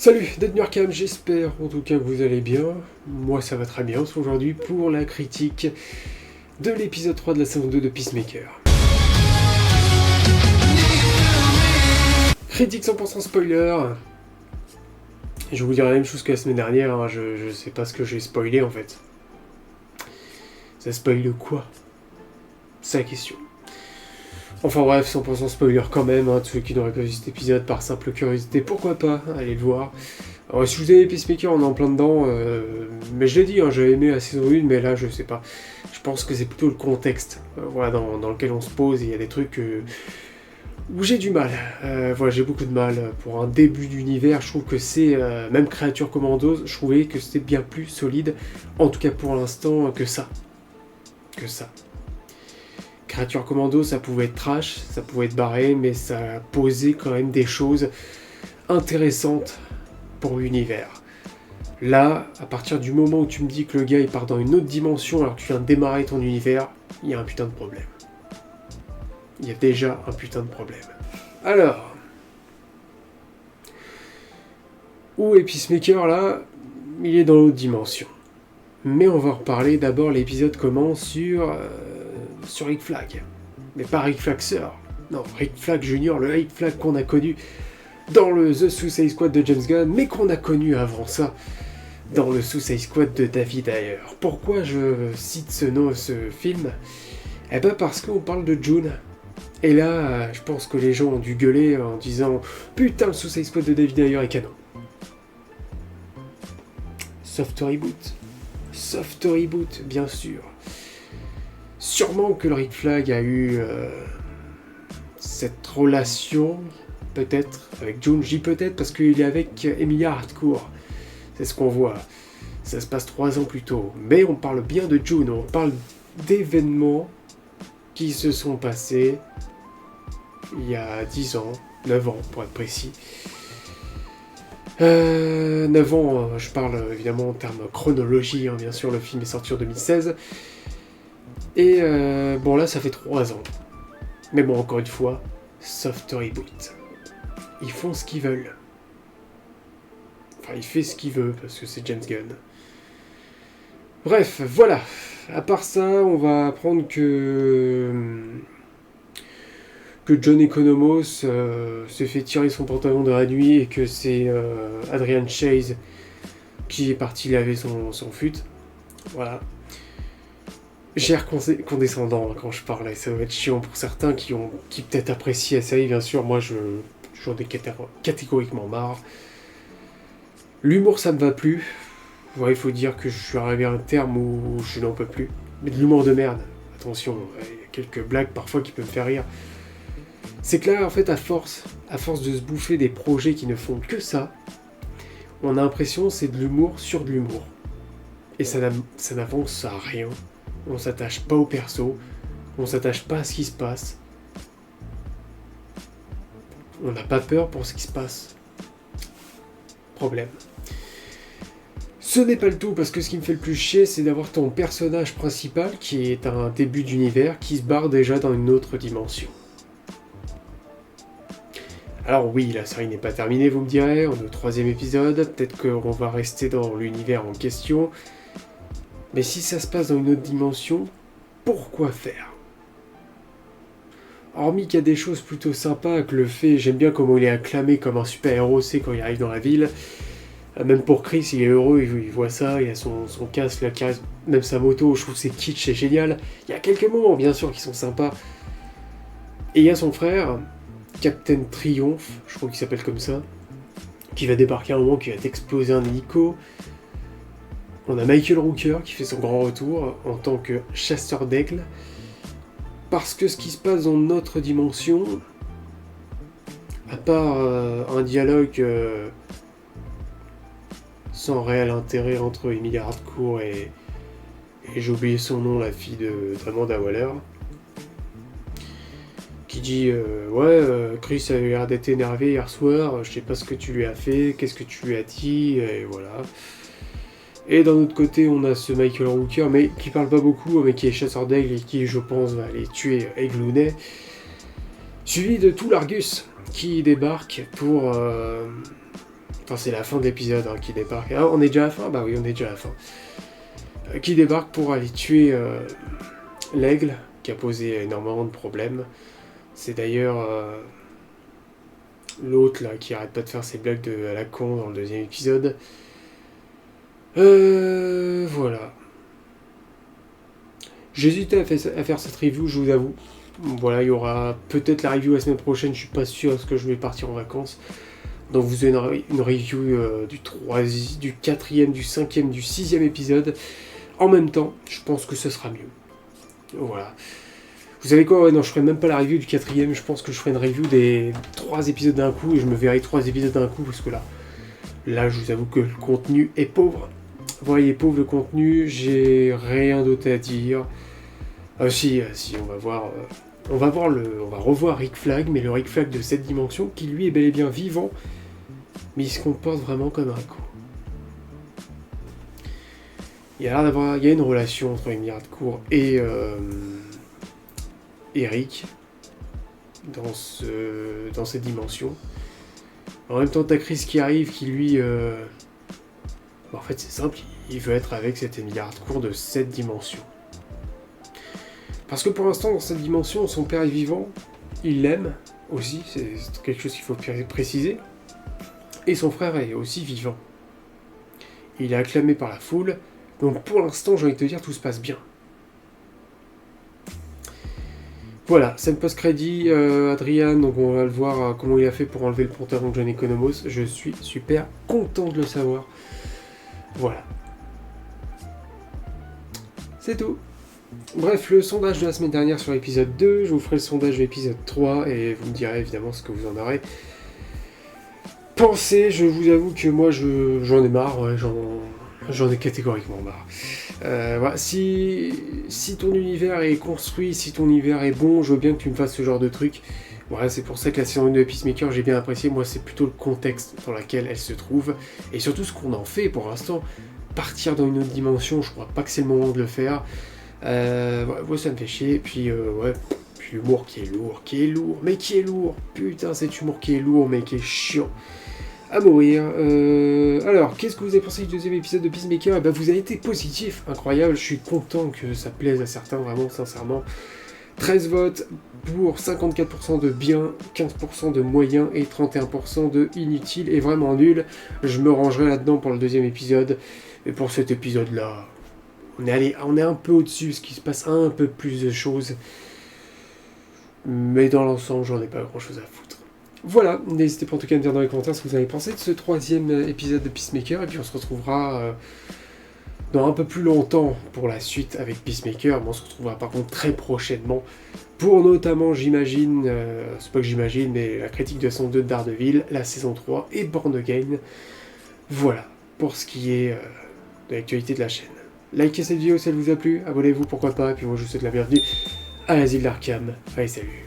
Salut, d'être Nurkam, j'espère en tout cas que vous allez bien. Moi ça va très bien aujourd'hui pour la critique de l'épisode 3 de la saison 2 de Peacemaker. Critique 100% spoiler. Je vais vous dire la même chose que la semaine dernière, hein. Je sais pas ce que j'ai spoilé en fait. Ça spoile quoi? C'est la question. Enfin bref, 100% spoiler quand même, hein, tous ceux qui n'auraient pas vu cet épisode par simple curiosité, pourquoi pas, allez le voir. Alors si vous avez Peacemaker, on est en plein dedans, mais je l'ai dit, hein, j'avais aimé la saison 1, mais là je sais pas. Je pense que c'est plutôt le contexte voilà, dans lequel on se pose, et il y a des trucs où j'ai du mal. Voilà, j'ai beaucoup de mal. Pour un début d'univers, je trouve que c'est, même Créature Commandos, je trouvais que c'était bien plus solide, en tout cas pour l'instant, que ça. Créature Commando, ça pouvait être trash, ça pouvait être barré, mais ça posait quand même des choses intéressantes pour l'univers. Là, à partir du moment où tu me dis que le gars il part dans une autre dimension alors que tu viens de démarrer ton univers, il y a un putain de problème. Il y a déjà un putain de problème. Alors, où est Peacemaker là? Il est dans l'autre dimension. Mais on va en reparler. D'abord, l'épisode commence sur Rick Flag. Mais pas Rick Flag Sir. Non, Rick Flag Junior, le Rick Flag qu'on a connu dans le The Suicide Squad de James Gunn, mais qu'on a connu avant ça dans le Suicide Squad de David Ayer. Pourquoi je cite ce film? Eh ben parce qu'on parle de June. Et là, je pense que les gens ont dû gueuler en disant « Putain, le Suicide Squad de David Ayer est canon !» Soft reboot, bien sûr. Sûrement que le Rick Flag a eu cette relation, peut-être, avec June. Je dis peut-être parce qu'il est avec Emilia Hardcore. C'est ce qu'on voit. Ça se passe 3 ans plus tôt. Mais on parle bien de June. On parle d'événements qui se sont passés il y a 10 ans, 9 ans pour être précis. 9 ans, je parle évidemment en termes chronologie, hein, bien sûr, le film est sorti en 2016. Et bon là ça fait 3 ans. Mais bon, encore une fois, soft reboot. Ils font ce qu'ils veulent. Enfin, il fait ce qu'il veut, parce que c'est James Gunn. Bref, voilà. À part ça, on va apprendre que John Economos s'est fait tirer son pantalon dans la nuit et que c'est Adrian Chase qui est parti laver son fut. Voilà. J'ai l'air condescendant quand je parle, et ça va être chiant pour certains qui peut-être apprécient la série, bien sûr. Moi, j'en ai catégoriquement marre. L'humour, ça me va plus. Ouais, il faut dire que je suis arrivé à un terme où je n'en peux plus. Mais de l'humour de merde. Attention, il y a quelques blagues parfois qui peuvent me faire rire. C'est que là, en fait, à force de se bouffer des projets qui ne font que ça, on a l'impression que c'est de l'humour sur de l'humour. Et ça n'avance à rien. On s'attache pas au perso, on s'attache pas à ce qui se passe. On n'a pas peur pour ce qui se passe. Problème. Ce n'est pas le tout, parce que ce qui me fait le plus chier, c'est d'avoir ton personnage principal, qui est un début d'univers, qui se barre déjà dans une autre dimension. Alors oui, la série n'est pas terminée, vous me direz, on est au 3e épisode, peut-être qu'on va rester dans l'univers en question. Mais si ça se passe dans une autre dimension, pourquoi faire? Hormis qu'il y a des choses plutôt sympas, que le fait, j'aime bien comment il est acclamé comme un super-héros, c'est quand il arrive dans la ville. Même pour Chris, il est heureux, il voit ça, il a son casque, la caresse, même sa moto, je trouve que c'est kitsch, c'est génial. Il y a quelques moments, bien sûr, qui sont sympas. Et il y a son frère, Captain Triomphe, je crois qu'il s'appelle comme ça, qui va débarquer à un moment, qui va exploser un hélico. On a Michael Rooker qui fait son grand retour en tant que chasseur d'aigle. Parce que ce qui se passe dans notre dimension, à part un dialogue sans réel intérêt entre Emilia Hardcore et j'ai oublié son nom, la fille d'Amanda Waller, qui dit Chris avait l'air d'être énervé hier soir, je sais pas ce que tu lui as fait, qu'est-ce que tu lui as dit, et voilà. Et d'un autre côté, on a ce Michael Rooker, mais qui parle pas beaucoup, mais qui est chasseur d'aigle et qui, je pense, va aller tuer Aigloonet. Suivi de tout l'Argus, qui débarque pour Enfin, c'est la fin de l'épisode qui débarque. Ah, on est déjà à la fin? Bah oui, on est déjà à la fin. Qui débarque pour aller tuer l'aigle, qui a posé énormément de problèmes. C'est d'ailleurs l'autre là qui arrête pas de faire ses blagues à la con dans le deuxième épisode. Voilà. J'hésitais à faire cette review, je vous avoue. Voilà, il y aura peut-être la review la semaine prochaine, je suis pas sûr parce que je vais partir en vacances. Donc vous avez une review du 4e, du 5e, du 6e épisode. En même temps, je pense que ce sera mieux. Voilà. Vous savez quoi? Ouais, non, je ferai même pas la review du 4e, je pense que je ferai une review des 3 épisodes d'un coup, et je me verrai 3 épisodes d'un coup, parce que là, je vous avoue que le contenu est pauvre. Voilà, il est pauvre le contenu, j'ai rien d'autre à dire. Si, on va voir... on va revoir Rick Flag, mais le Rick Flag de cette dimension, qui lui est bel et bien vivant, mais il se comporte vraiment comme un con. Il y a une relation entre Amy Harcourt et Rick dans cette dimension. En même temps, t'as Chris qui arrive, qui lui... en fait, c'est simple, il veut être avec cette Amy Harcourt de cette dimension. Parce que pour l'instant, dans cette dimension, son père est vivant, il l'aime aussi, c'est quelque chose qu'il faut préciser, et son frère est aussi vivant. Il est acclamé par la foule, donc pour l'instant, j'ai envie de te dire, tout se passe bien. Voilà, scène post-crédit, Adrian, donc on va le voir comment il a fait pour enlever le pantalon de John Economos, je suis super content de le savoir. Voilà. C'est tout. Bref, le sondage de la semaine dernière sur l'épisode 2, je vous ferai le sondage de l'épisode 3 et vous me direz évidemment ce que vous en aurez pensé. Je vous avoue que moi j'en ai marre, ouais, j'en ai catégoriquement marre. Voilà, si ton univers est construit, si ton univers est bon, je veux bien que tu me fasses ce genre de truc. Voilà, c'est pour ça que la saison 1 de Peacemaker, j'ai bien apprécié. Moi, c'est plutôt le contexte dans lequel elle se trouve et surtout ce qu'on en fait pour l'instant. Partir dans une autre dimension, je crois pas que c'est le moment de le faire. Ouais, ça me fait chier, puis l'humour qui est lourd, putain, cet humour qui est lourd, mais qui est chiant à mourir. Alors, qu'est-ce que vous avez pensé du deuxième épisode de Peacemaker? Vous avez été positif, incroyable, je suis content que ça plaise à certains, vraiment, sincèrement. 13 votes pour 54% de bien, 15% de moyen et 31% de inutile et vraiment nul. Je me rangerai là-dedans pour le deuxième épisode, et pour cet épisode-là... On est un peu au-dessus, parce qu'il se passe un peu plus de choses. Mais dans l'ensemble, j'en ai pas grand-chose à foutre. Voilà, n'hésitez pas en tout cas à me dire dans les commentaires ce que vous avez pensé de ce 3e épisode de Peacemaker. Et puis on se retrouvera dans un peu plus longtemps pour la suite avec Peacemaker. Mais on se retrouvera par contre très prochainement pour notamment, j'imagine, c'est pas que j'imagine, mais la critique de saison 2 de Daredevil, la saison 3 et Born Again. Voilà, pour ce qui est de l'actualité de la chaîne. Likez cette vidéo si elle vous a plu, abonnez-vous pourquoi pas, et puis moi je vous souhaite la bienvenue à l'asile d'Arkham. Allez, salut.